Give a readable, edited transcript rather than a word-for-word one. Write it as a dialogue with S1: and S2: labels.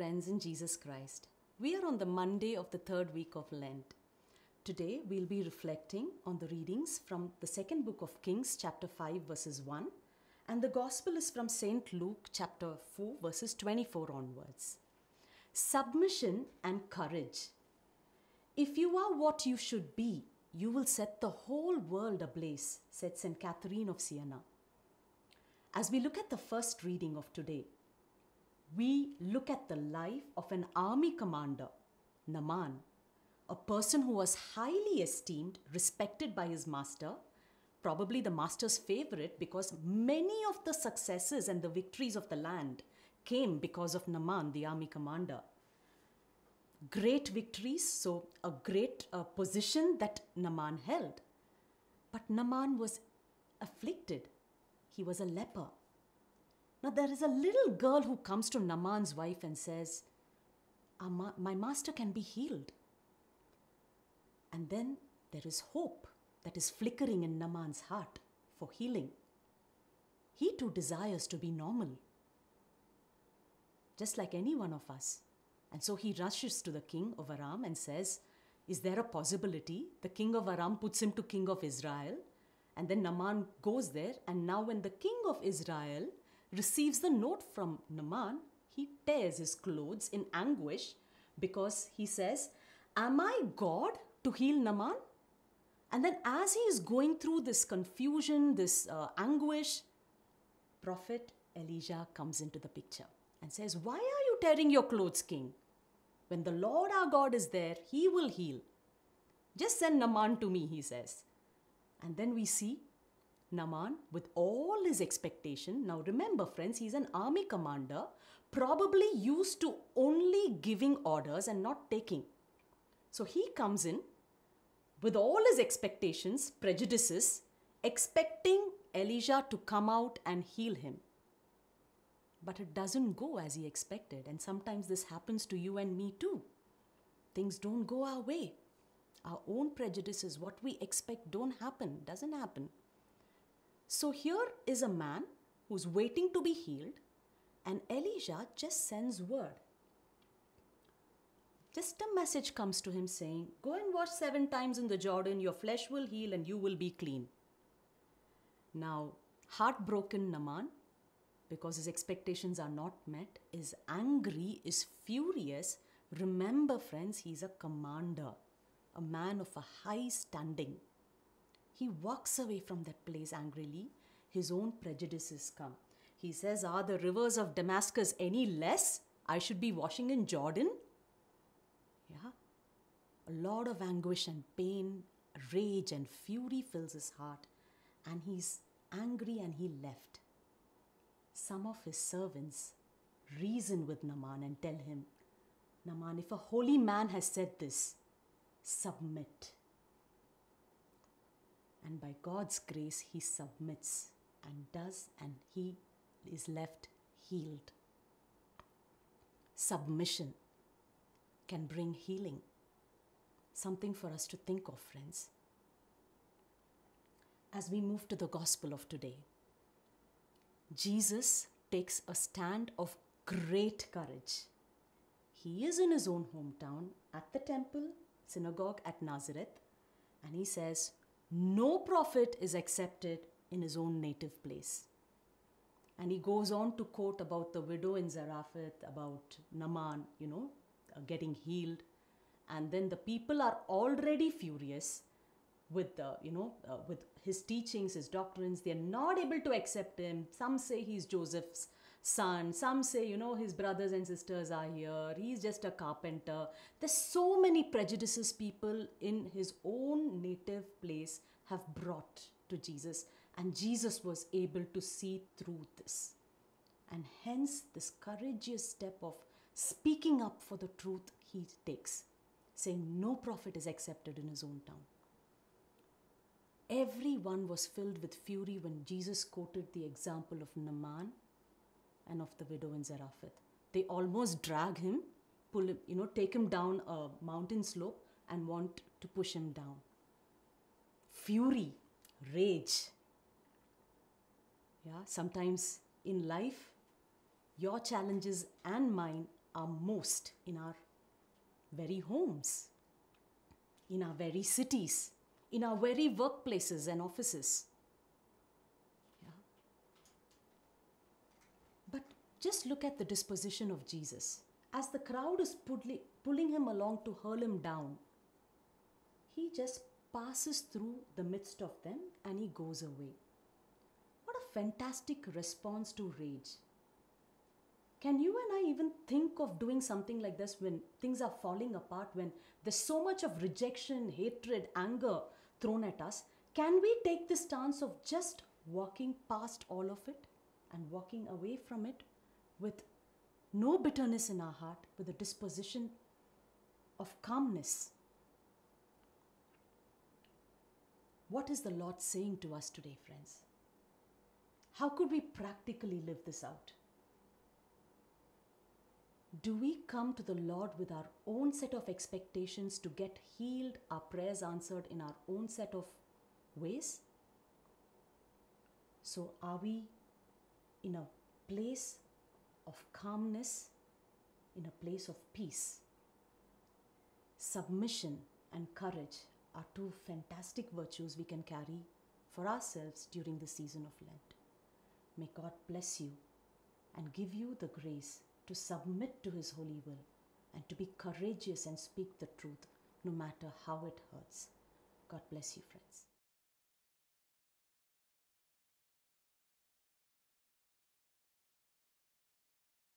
S1: friends in Jesus Christ. We are on the Monday of the third week of Lent. Today we'll be reflecting on the readings from the second book of Kings, chapter 5, verses 1, and the Gospel is from St. Luke, chapter 4, verses 24 onwards. Submission and courage. If you are what you should be, you will set the whole world ablaze, said St. Catherine of Siena. As we look at the first reading of today, we look at the life of an army commander, Naaman, a person who was highly esteemed, respected by his master, probably the master's favorite because many of the successes and the victories of the land came because of Naaman, the army commander. Great victories, so a great position that Naaman held. But Naaman was afflicted. He was a leper. Now there is a little girl who comes to Naaman's wife and says, my master can be healed. And then there is hope that is flickering in Naaman's heart for healing. He too desires to be normal, just like any one of us. And so he rushes to the king of Aram and says, is there a possibility? The king of Aram puts him to king of Israel. And then Naaman goes there. And now when the king of Israel receives the note from Naaman, he tears his clothes in anguish because he says, am I God to heal Naaman? And then as he is going through this confusion, this anguish, Prophet Elijah comes into the picture and says, why are you tearing your clothes, king? When the Lord our God is there, he will heal. Just send Naaman to me, he says. And then we see Naaman with all his expectation. Now remember friends, he's an army commander, probably used to only giving orders and not taking. So he comes in with all his expectations, prejudices, expecting Elijah to come out and heal him. But it doesn't go as he expected. And sometimes this happens to you and me too. Things don't go our way. Our own prejudices, what we expect don't happen, doesn't happen. So here is a man who's waiting to be healed, and Elijah just sends word. Just a message comes to him saying, go and wash 7 times in the Jordan, your flesh will heal and you will be clean. Now, heartbroken Naaman, because his expectations are not met, is angry, is furious. Remember friends, he's a commander, a man of a high standing. He walks away from that place angrily. His own prejudices come. He says, are the rivers of Damascus any less? I should be washing in Jordan? Yeah. A lot of anguish and pain, rage and fury fills his heart. And he's angry and he left. Some of his servants reason with Naaman and tell him, Naaman, if a holy man has said this, submit. And by God's grace, he submits and does, and he is left healed. Submission can bring healing. Something for us to think of, friends. As we move to the gospel of today, Jesus takes a stand of great courage. He is in his own hometown, at the temple, synagogue at Nazareth, and he says, no prophet is accepted in his own native place. And he goes on to quote about the widow in Zarephath, about Naaman, getting healed. And then the people are already furious with with his teachings, his doctrines. They are not able to accept him. Some say he's Joseph's son. Some say, his brothers and sisters are here. He's just a carpenter. There's so many prejudices people in his own native place have brought to Jesus. And Jesus was able to see through this. And hence this courageous step of speaking up for the truth he takes, saying no prophet is accepted in his own town. Everyone was filled with fury when Jesus quoted the example of Naaman and of the widow in Zarephath. They almost drag him, pull him, take him down a mountain slope and want to push him down. Fury, rage. Yeah, sometimes in life, your challenges and mine our most in our very homes, in our very cities, in our very workplaces and offices. Yeah. But just look at the disposition of Jesus. As the crowd is pulling him along to hurl him down, he just passes through the midst of them and he goes away. What a fantastic response to rage. Can you and I even think of doing something like this when things are falling apart, when there's so much of rejection, hatred, anger thrown at us? Can we take the stance of just walking past all of it and walking away from it with no bitterness in our heart, with a disposition of calmness? What is the Lord saying to us today, friends? How could we practically live this out? Do we come to the Lord with our own set of expectations to get healed, our prayers answered in our own set of ways? So are we in a place of calmness, in a place of peace? Submission and courage are two fantastic virtues we can carry for ourselves during the season of Lent. May God bless you and give you the grace to submit to His holy will and to be courageous and speak the truth no matter how it hurts. God bless you, friends.